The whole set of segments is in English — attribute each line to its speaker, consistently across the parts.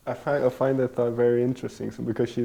Speaker 1: I find that thought very interesting. So because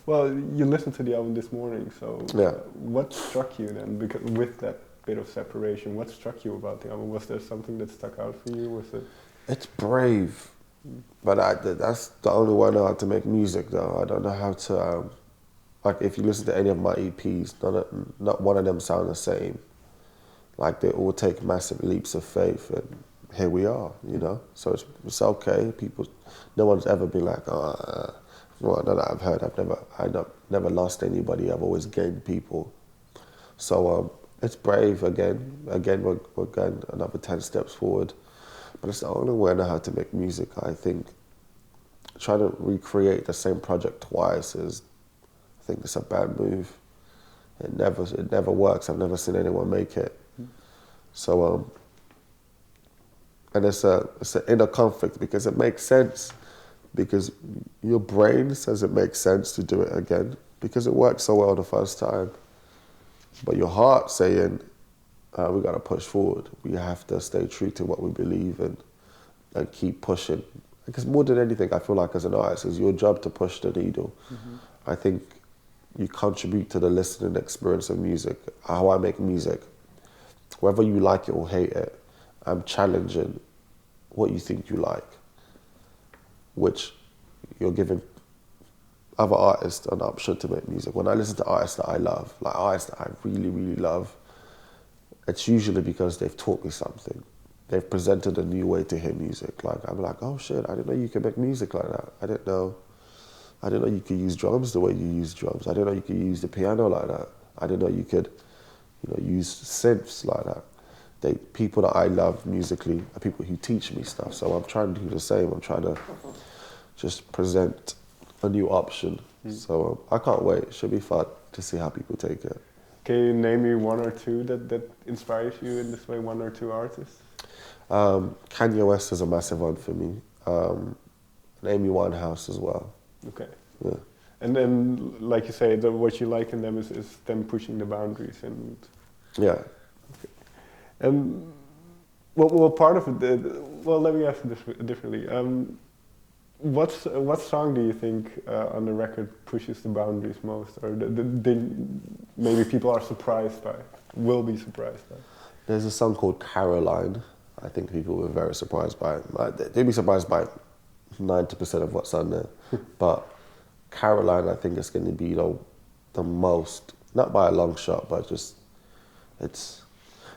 Speaker 1: well, you listened to the album this morning. So
Speaker 2: Yeah.
Speaker 1: what struck you then? Because with that bit of separation, what struck you about the album? Was there something that stuck out for you? Was it?
Speaker 2: It's brave, but that's the only way I know how to make music though. I don't know how to, like if you listen to any of my EPs, not one of them sound the same. Like they all take massive leaps of faith, and here we are, you know. So it's okay. People, no one's ever been like, well, none that I've heard. Never lost anybody. I've always gained people. So it's brave again. Again, we're going another 10 steps forward. But it's the only way I know how to make music. I think trying to recreate the same project twice I think it's a bad move. It never works. I've never seen anyone make it. So and it's an inner conflict because it makes sense, because your brain says it makes sense to do it again because it worked so well the first time, but your heart saying we got to push forward. We have to stay true to what we believe in and keep pushing. Because more than anything, I feel like as an artist, it's your job to push the needle. Mm-hmm. I think you contribute to the listening experience of music. How I make music, whether you like it or hate it, I'm challenging what you think you like, which you're giving other artists an option to make music. When I listen to artists that I love, like artists that I really, really love, it's usually because they've taught me something. They've presented a new way to hear music. Like I'm like, oh shit, I didn't know you could make music like that. I didn't know you could use drums the way you use drums. I didn't know you could use the piano like that. I didn't know you could, use synths like that. People that I love musically are people who teach me stuff. So I'm trying to do the same. I'm trying to just present a new option. So I can't wait. It should be fun to see how people take it.
Speaker 1: Can you name me one or two that inspires you in this way? One or two artists?
Speaker 2: Kanye West is a massive one for me. And Amy Winehouse as well.
Speaker 1: Okay.
Speaker 2: Yeah.
Speaker 1: And then, like you say, what you like in them is them pushing the boundaries and.
Speaker 2: Yeah.
Speaker 1: Okay. And well, part of it. Well, let me ask this differently. What song do you think on the record pushes the boundaries most, or maybe people are surprised by, will be surprised by?
Speaker 2: There's a song called Caroline. I think people were very surprised by it. They'd be surprised by 90% of what's on there. But Caroline, I think, is going to be the most, not by a long shot, but just, it's,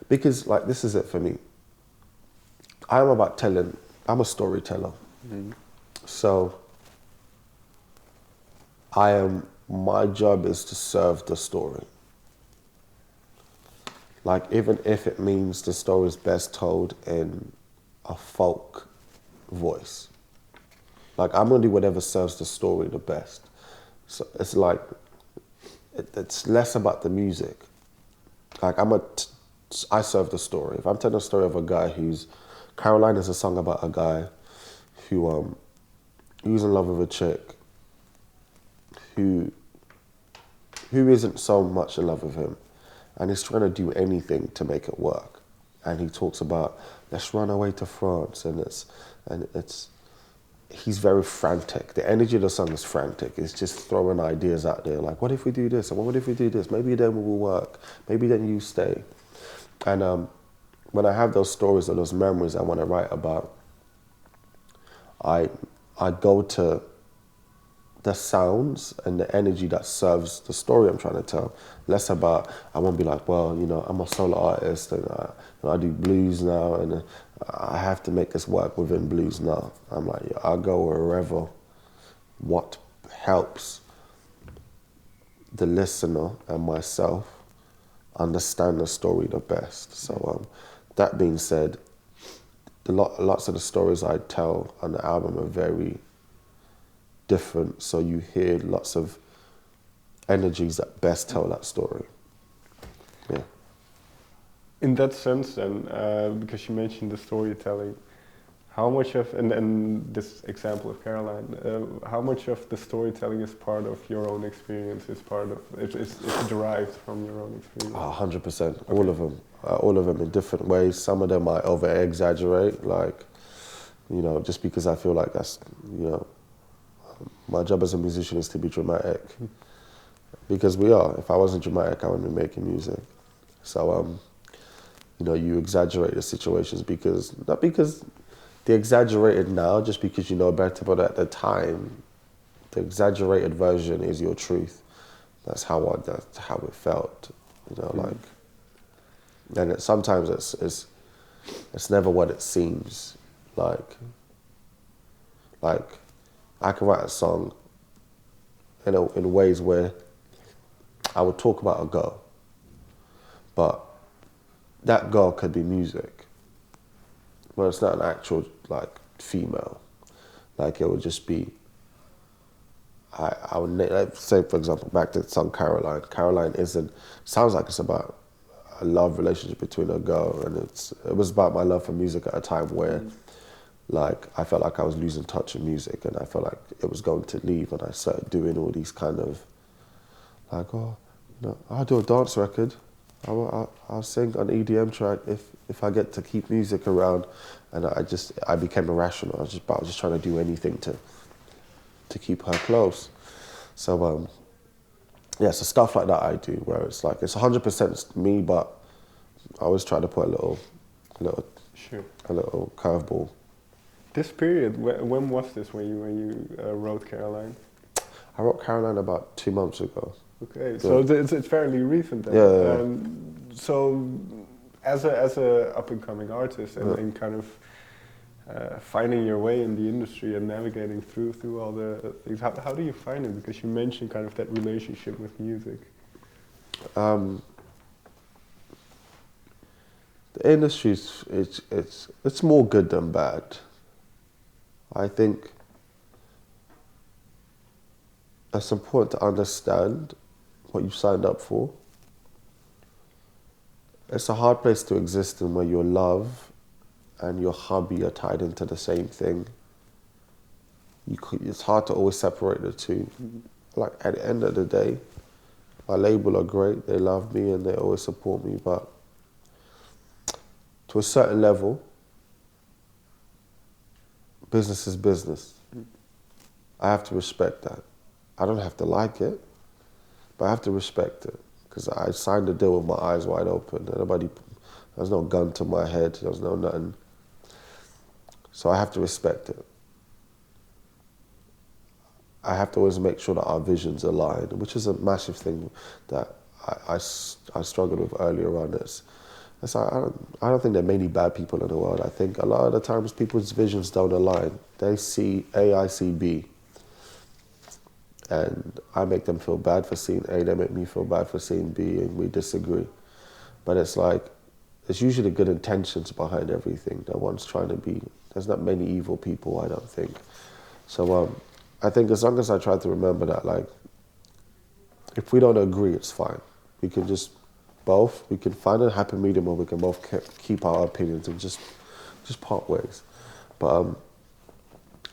Speaker 2: because like this is it for me. I'm a storyteller. Mm-hmm. So my job is to serve the story. Like even if it means the story is best told in a folk voice. Like I'm gonna do whatever serves the story the best. So it's like, it's less about the music. Like I serve the story. If I'm telling a story of a guy Caroline is a song about a guy who who's in love with a chick who isn't so much in love with him, and he's trying to do anything to make it work. And he talks about, let's run away to France, and he's very frantic. The energy of the song is frantic. It's just throwing ideas out there, like, what if we do this, and what if we do this? Maybe then it will work. Maybe then you stay. And when I have those stories or those memories I want to write about, I go to the sounds and the energy that serves the story I'm trying to tell. Less about, I won't be like, well, I'm a solo artist and I do blues now and I have to make this work within blues now. I'm like, I go wherever what helps the listener and myself understand the story the best. So that being said, lots of the stories I tell on the album are very different, so you hear lots of energies that best tell that story. Yeah.
Speaker 1: In that sense then, because you mentioned the storytelling, how much of, and this example of Caroline, how much of the storytelling is part of your own experience, it's derived from your own experience?
Speaker 2: 100%, okay. All of them in different ways. Some of them I over-exaggerate, like You know, just because I feel like that's, you know, my job as a musician is to be dramatic. Because we are. If I wasn't dramatic, I wouldn't be making music. So, you know, you exaggerate the situations because, not because they're exaggerated now, just because you know better, but at the time, the exaggerated version is your truth. That's how it felt, you know, like, and sometimes it's never what it seems, like I can write a song in ways where I would talk about a girl, but that girl could be music, but it's not an actual like female. Like it would just be. I would like, say, for example, back to the song Caroline. Caroline sounds like it's about a love relationship between a girl, and it was about my love for music at a time where, like, I felt like I was losing touch with music, and I felt like it was going to leave, and I started doing all these kind of, like, oh, you know, I'll do a dance record, I'll sing an EDM track if I get to keep music around, and I became irrational. I was just trying to do anything to keep her close. So yeah, so stuff like that I do, where it's like it's 100% me, but I always try to put a little
Speaker 1: Sure.
Speaker 2: a little curveball.
Speaker 1: This period, when was this when you wrote Caroline?
Speaker 2: I wrote Caroline about 2 months ago.
Speaker 1: Okay, so it's fairly recent then.
Speaker 2: Yeah.
Speaker 1: So as a up and coming artist and kind of finding your way in the industry and navigating through all the things, how do you find it? Because you mentioned kind of that relationship with music.
Speaker 2: The industry it's more good than bad. I think it's important to understand what you signed up for. It's a hard place to exist in where your love and your hobby are tied into the same thing. It's hard to always separate the two. Like at the end of the day, my label are great, they love me and they always support me, but to a certain level, business is business. I have to respect that. I don't have to like it, but I have to respect it because I signed the deal with my eyes wide open. There's no gun to my head, there's no nothing. So I have to respect it. I have to always make sure that our visions align, which is a massive thing that I struggled with earlier on. I don't think there are many bad people in the world. I think a lot of the times people's visions don't align. They see A, I see B. And I make them feel bad for seeing A, they make me feel bad for seeing B, and we disagree. But it's like, there's usually good intentions behind everything. No one's trying to be, there's not many evil people, I don't think. So I think as long as I try to remember that, like, if we don't agree, it's fine. We can just we can find a happy medium where we can both keep our opinions and just part ways. But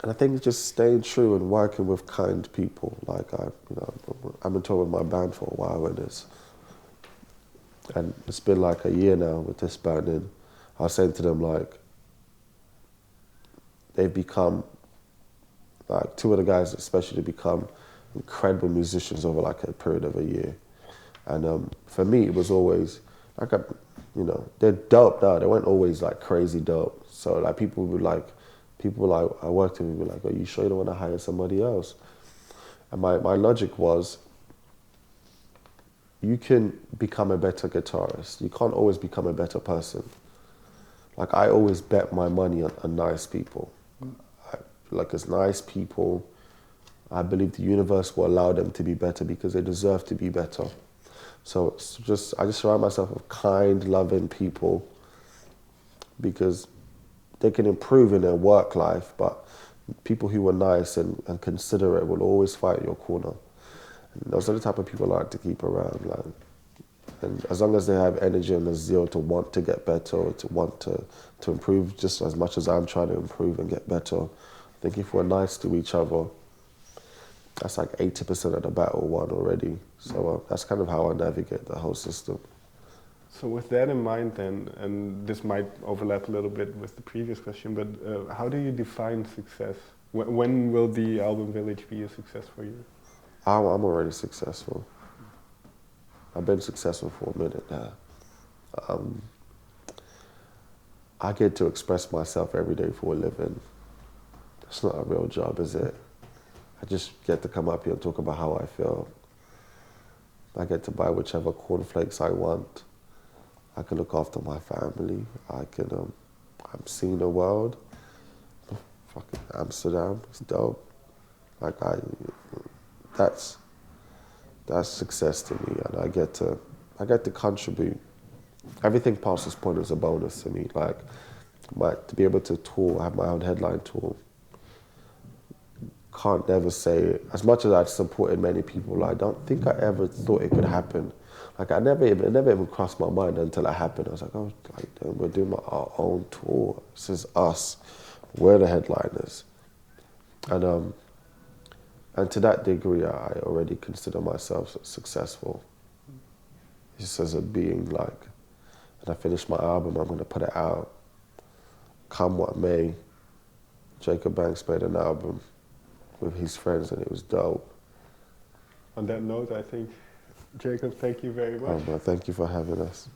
Speaker 2: and I think it's just staying true and working with kind people. Like I've been touring with my band for a while, and it's been like a year now with this band, and I was saying to them, like, they've become, like, two of the guys especially become incredible musicians over like a period of a year. And for me, it was always like, they're dope now. They weren't always like crazy dope. So like people I worked with would be like, "Are you sure you don't want to hire somebody else?" And my logic was, you can become a better guitarist. You can't always become a better person. Like I always bet my money on nice people. As nice people, I believe the universe will allow them to be better because they deserve to be better. So I just surround myself with kind, loving people because they can improve in their work life, but people who are nice and considerate will always fight your corner. And those are the type of people I like to keep around. Like, and as long as they have energy and a zeal to want to get better, or to want to improve just as much as I'm trying to improve and get better, I think if we're nice to each other, that's like 80% of the battle won already. So that's kind of how I navigate the whole system.
Speaker 1: So with that in mind then, and this might overlap a little bit with the previous question, but how do you define success? When will the album Village be a success for you?
Speaker 2: I'm already successful. I've been successful for a minute now. I get to express myself every day for a living. It's not a real job, is it? I just get to come up here and talk about how I feel. I get to buy whichever cornflakes I want. I can look after my family. I'm seeing the world. Fucking Amsterdam, it's dope. Like that's success to me, and I get to contribute. Everything past this point is a bonus to me. Like, to be able to tour, have my own headline tour. Can't never say, as much as I'd supported many people, I don't think I ever thought it could happen. Like, it never even crossed my mind until it happened. I was like, oh, we're doing our own tour. This is us. We're the headliners. And to that degree, I already consider myself successful. Just as a being, like, and I finished my album, I'm gonna put it out. Come what may, Jacob Banks made an album with his friends, and it was dope.
Speaker 1: On that note, I think, Jacob, thank you very much.
Speaker 2: Thank you for having us.